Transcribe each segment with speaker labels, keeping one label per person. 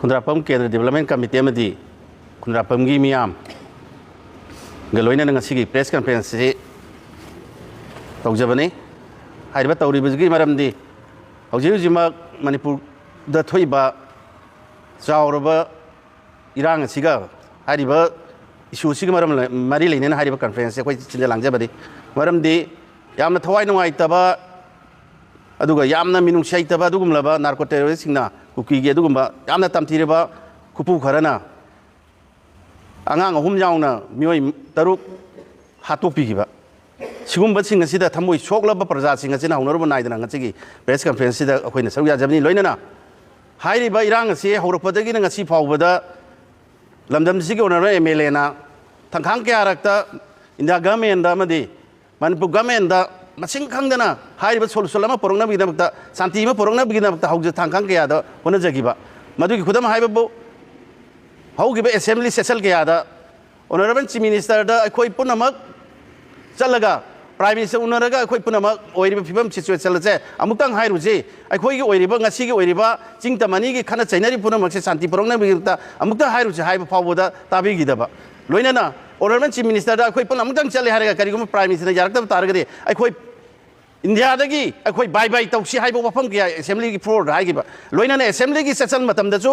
Speaker 1: खुंद्रापम केंद्र development committee में खुंद्रापम की मियाम गलोइना नंगसी प्रेस कॉन्फ्रेंस से तौजबने हाइबा तौरीबगी मरमदी हौजिक मणिपुर द थोइबा चावरबा इरांग सिगा हाइबा इशू सिगा मरम मरी लेनेना हाइबा कॉन्फ्रेंस से कोई चिंजा लांगजबदी मरमदी यामना थवाई नुंगाइतबा अदुगा यामना मिनुंगसाइतबा अदुगुमलबा नार्को टेररिस्टसिंगना कुकीगे अदुगुमबा यामना तमथिरबा कुपु खरना आंगांग अहुम यावना मियोय तरुक हातोपीगिबा सिगुम्बसिंग असिदा थमोय सोकलबा प्रजासिंग असिना हौनरबा नायदना ngasiगी प्रेस कॉन्फ्रेंस सिदा अखोइना सरुक याजबनी लोइनना हाइरिबा इरांग असे हौरपदगी ngasi फावबदा लमदमसिगी ओनर एमएलए ना थंखांग क्यारक्ता इंडिया गवर्नमेंट दा मदि मणिपुर गवर्नमेंट दा मसिंग खंगदना हाइरिबा सोलुशन अमा पोरंगनाबिगिदमक्ता शांति अमा पोरंगनाबिगिदमक्ता हौज थांखांग क्यादा होनजगिबा मदुगी खुदम हाइबबो हौगिबा असेंबली सेशन क्यादा ऑनरेबल चीफ मिनिस्टर दा अखोई पुनमक चलगा प्राइम मिनिस्टर उनरगा अखोई पुनमक ओइरिबा फिबम सिचुएशन से अमुक्तंग हाइरुजे अखोई ओइरिबा ngasiगी ओइरिबा चिंगतमनी की खना चैनरी पुनमक से शांति पोरंगनाबिगिदता अमुक्ता हाइरुजे हाइबा फावबदा ताबिगिदबा लोइनना ऑनरेबल चीफ मिनिस्टर दा अखोई पुनमक्तंग चले हारेगा करिगुम प्राइम मिनिस्टर यारक्तब तारगदे अखोई इंडिया दगी अखोई बाय बाय तौसी हाइबो वफम के असेंबली की फ्लोर हाइगिबा लोइनना असेंबली की सेशन मतमदसु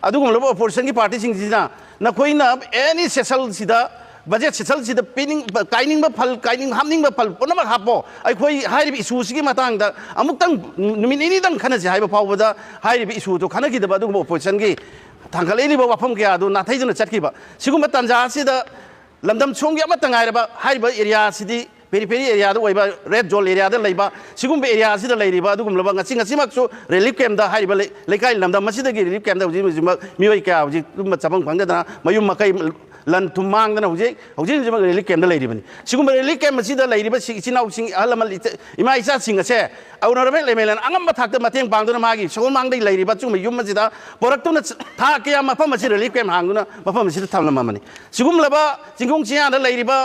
Speaker 1: अदुगुमलबो अपोजिशन की पार्टी सिंगजिना नखोइना एनी सेशन सिदा बजेट सेशन सिदा पिनिंग काइनिंग फल काइनिंग हामनिंग फल पुनमक हापो अखोई हाइरिबि इशू सिगी मतंगदा अमुक्तंग नुमिनिनी दंग खनसे हाइबो फावबदा हाइरिबि इशू तो खनगिदबा अदुगुम अपोजिशन की थांगलेनिबो वफम के अदु नाथैजना चटकिबा सिगुम तंजा सिदा लमदम सोंगी अमतंगाइरबा हाइबा एरिया सिदी पेरी पेरी एरिया रेड जोन एरिया सिगुम एरिया अदुगुमलबा रिलीफ कैम्प लेकाई लमदम रिलीफ कैम्प मियोय क्या हजिक चबंग फंगदना मयुम मकई लन थुम मांगदना हजिक रिलीफ कैम्प लेरिबनी सिगुम रिलीफ कैम्प इचिनाउसिंग अहलमल इमा इचासिंग असे ऑनरेबल एमएलए अंगम थाकत मतेंग पांगदना मागी सगोल मांगदई लेरिबा चुम युम मसिदा पोरक्तुना था क्या मफम मसि रिलीफ कैम्प हांगदुना मफम मसिदा थामलममनी सिगुमलबा चिंगोंग चियादा लेरिबा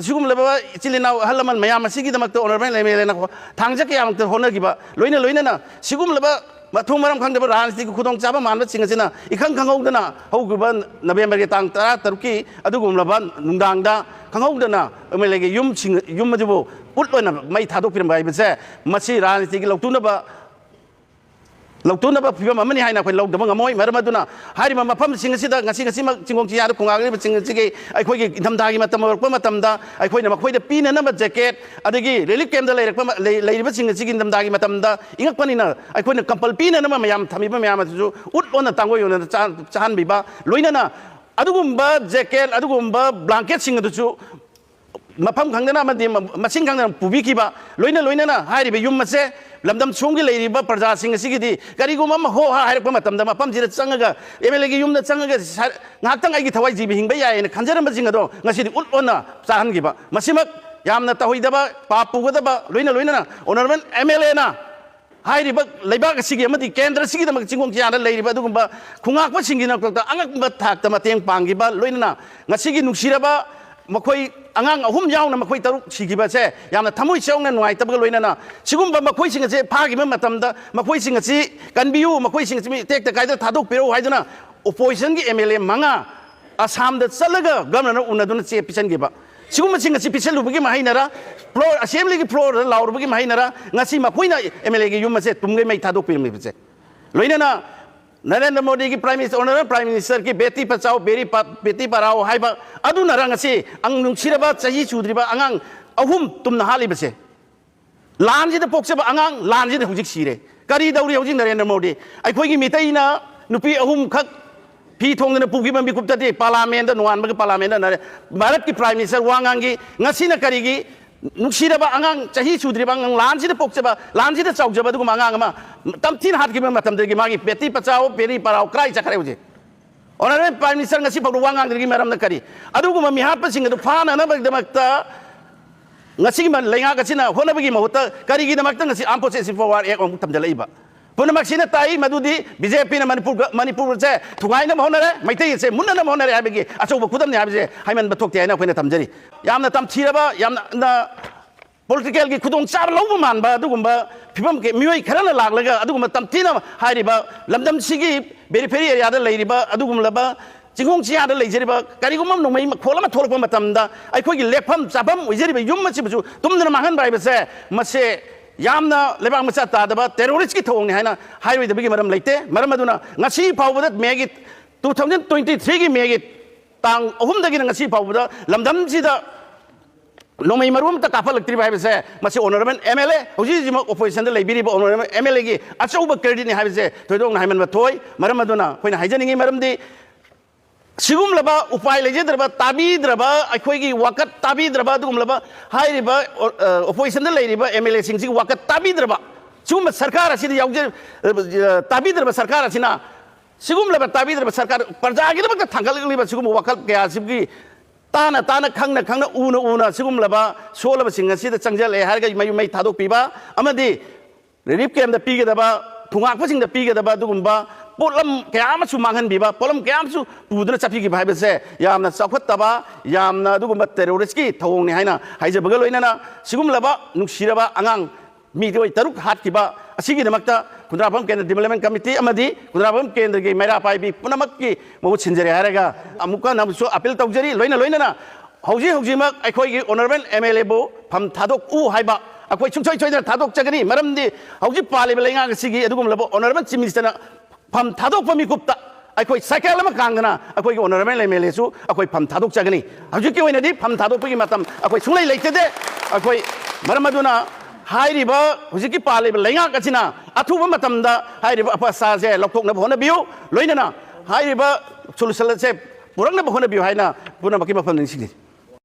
Speaker 1: सिगुमलबा इचिलिनाउ अहलमल मयाम मसिगिदमक्ता ऑनरेबल एमएलए ना थांगजा क्या होनगिबा लोइना सिगुमलबा मथुं मरम खंगदबा राजनीति की खुदोंग चाबा मानबा सिंगसिना इखंग खंगौदना हौगबा नवेम्बर के तांग 13 की अदुगुमलबा नुंदांगदा खंगौदना एमएलए के युम मजुबो उटलोना मै थादोपिरम बाइबसे मसि राजनीति की लौटुनबा फिबम अमनि हाइना अखोइ लौदबा ngमोइ मरमदुना हारिबा मफम सिंगसिदा ngasi चिंगोंग चियाद खुंगागलिबा चिंगसिगे अखोइगे इंथमदागी मतम वरकपा मतमदा अखोइना मखोइदा पीननबा जैकेट अदगी रिलीफ कैम्पदा लेरिबा चिंगसिगे इंथमदागी मतमदा इंगकपनिना अखोइना कंपल पीननबा मयाम थमिबा मयामसु उटलोना तांगोयोना चाहनबिबा लोइनना अदुगुम्बा जैकेट अदुगुम्बा ब्लैंकेट सिंगदुसु मफम खंगदना मसिंग खंगदना पुबिकिबा लोइना हारिबा युमसे लमदम सोंगी लेरिबा प्रजासिंग सिगिदी करिगुम अम हो हाइरप मतमदा मफम जिदा चंगगा एमएलए की युमदा चंगगा ngakhtang ai gi thawai jibi hingba yaina khanjaram jing ado ngasi ulona chahangiba masimak yamna tahoidaba papugadaba loina honorable MLA na hairiba leibak sigi amadi kendra sigi damak chingong chiana leiriba dugumba khungakpa singina kokta angakba thakta mateng pangiba loina ngasi gi nuksiraba मखोई अंगांग अहुम यावना मखोई तरुक सिगिबा से यामना थमोइ सेवना नुआइतबा लोइनाना सिगुम्बा मखोई सिंग से फागिबा मतमदा मखोई सिंग से कनबियु मखोई सिंग से टेक्ता कायदा थादोक पिरो हाइदना opposition की MLA मंगा Assam the चलगा governor उनदुना चे पिसनगिबा सिगुम सिंग से पिसलुबगी महिनरा फ्लोर असेंबली की फ्लोर लाउरबगी महिनरा ngasi मखोइना एमएलए की युम से तुमगे मै थादोक पिरमिबसे लोइनाना नरेंद्र मोदी की prime minister honourable prime minister की बेटी बचाओ बेटी पढ़ाओ हाइबा अदुनरा ngasi ang nungsiरबा चाही चुद्रिबा अंगांग अहुम तुमना हालिबसे लानजिदा पोक्सबा अंगांग लानजिदा हुजिक सिरे करी दौरी हुजिक नरेंद्र मोदी अखोइगी मितैना नुपी अहुम खक फी थोंगना पुगिबा मिकुप्तदि पार्लियामेंट नुआनबा पार्लियामेंट भारत की प्राइम मिनिस्टर वांगांगी ngasiना करिगी नुक्सिरबा अंगांग चाही चुद्रिबा अंगांग लानजिदा पोक्सबा लानजिदा चाउजबा दुगु अंगांग मा तमथिन हातगिबा मतमदगी मागी बेटी बचाओ बेटी पढ़ाओ क्राई चखरे हुजे ऑनरेबल प्राइम मिनिस्टर ngasi फगु वांगांगदगी मरमना करी अदुगु मिहाप सिंग दु फाना नबगदमक्ता ngasi man lenga gasina honabagi mahuta karigi namakta ngasi amposi forward ek om tamjalaiba पुनमक्सिना ताई मदुदी बीजेपी ने मणिपुर से थुगाइना होनरे मैतै से मुन्ना होनरे हाबिगी अचौब खुदमने हाबिजे हाइमन बथोक्ते आइना अखोइना थमजरी यामना तमथिरबा यामना पॉलिटिकल की खुदोंग चाब लौब मानबा अदुगुम्बा फिबम के मियोय खरना लागलगा अदुगुम्बा तमथिना हारिबा लमदम सिगी 베리페리 에리아다 레이리바 아두금라바 지공 지하다 레이저리바 가리고만 노메이 콜라마 톨고 마탐다 아이코기 레팜 자밤 위저리바 юм마치부주 돔드나 망한 바이베세 마세 ꯌꯥꯝꯅ ꯂꯩꯕꯥꯛ ꯃꯆꯥ ꯇꯥꯗꯕ ꯇꯦꯔꯣꯔꯤꯁꯀꯤ ꯊꯧꯑꯣꯡꯅꯤ ꯍꯥꯏꯅ ꯍꯥꯏꯔꯣꯏꯗꯕꯒꯤ ꯃꯔꯝ ꯂꯩꯇꯦ ꯃꯔꯝ ꯑꯗꯨꯅ ꯉꯁꯤ ꯐꯥꯎꯕꯗ ꯃꯦꯒꯤ 2023ꯒꯤ ꯃꯦꯒꯤ ꯇꯥꯡ 3ꯗꯒꯤꯅ ꯉꯁꯤ ꯐꯥꯎꯕꯗ ꯂꯝꯗꯝꯁꯤꯗ ꯅꯣꯡꯃꯩ ꯃꯔꯨ ꯑꯃꯇ ꯀꯥꯞꯍꯜꯂꯛꯇ꯭ꯔꯤꯕ ꯍꯥꯏꯕꯁꯦ ꯃꯁꯤ ꯑꯣꯅꯔꯦꯕꯜ MLA ꯍꯧꯖꯤꯛ ꯑꯣꯄꯣꯖꯤꯁꯟꯗ ꯂꯩꯕꯤꯔꯤꯕ ꯑꯣꯅꯔꯦꯕꯜ MLAꯒꯤ ꯑꯆꯧꯕ ꯀ꯭ꯔꯦꯗꯤꯠꯅꯤ ꯍꯥꯏꯕꯁꯦ ꯊꯣꯏꯗꯣꯛꯅ ꯍꯥꯏꯃꯟꯕ ꯊꯣꯏ ꯃꯔꯝ ꯑꯗꯨꯅ ꯑꯩꯈꯣꯏꯅ ꯍꯥꯏꯖꯅꯤꯡꯉꯤ ꯃꯔꯝꯗꯤ सिगुमलबा उपाय लेजद्रबा ताबीद्रबा अखोइगी वकत ताबीद्रबा दुगुमलबा हाइरिबा ओपोजिशन लेरिबा MLA सिंग सिग वकत ताबीद्रबा सिगुम सरकार असिदि याउजे ताबीद्रबा सरकार असिना सिगुमलबा ताबीद्रबा सरकार प्रजागिदबक थांगलगलिबा सिगुम वकत कया सिबगी ताना ताना खंगना खंगना उना उना सिगुमलबा सोलबा सिंग असिदा चंगजले हारगा मयु मय थादोक पिबा अमदि रिलीफ कैम्प दा पिगदबा थुंगाकपा सिंग दा पिगदबा दुगुमबा पोलम क्या मांगन पोलम क्या पुदना चपी है यामना चाखतब यामना टेरोरिस्ट की थौने हाइजबग लोइना सिगुमलब नुसिरबा आंगांग मीदोय तरुक हाटकिब असिगिदमक्ता खुद्राफम केंद्र डेवलपमेंट कमिटी अमदी खुद्राफम केंद्र की मैरा पाइबी पुनमक्की मबु छिनजरे हारगा अमुका नमसु अपील तौजरी लोइना लोइना हौजी हौजीमक अखोइगी ऑनरेबल MLA बो फम थादोक उ हाइबा अखोइ सुंसोय सोइदना थादोक चगनी मरमदी हौजी पालिब लेंगा सिगी अदुगुमलब ऑनरेबल चीफ मिनिस्टर फम थादोक पमीकुप्ता अखोइ साइकेल अमा कांगना अखोइ ऑनरेबल MLA सु अखोइ फम थादोक चगनी हौजी के ओइनादि फम थादोकपगी मतम अखोइ सुंलै लैतदे अखोइ मरमदुना हाइरिबा हौजी की पालिब लेंगा कचिना अथुबा मतमदा हाइरिबा अपसाजे लौथोकना होनबियु लोइना हाइरिबा सोलुशन से पुरंगना होनबियु हाइना पुनमकी मफम निसिगि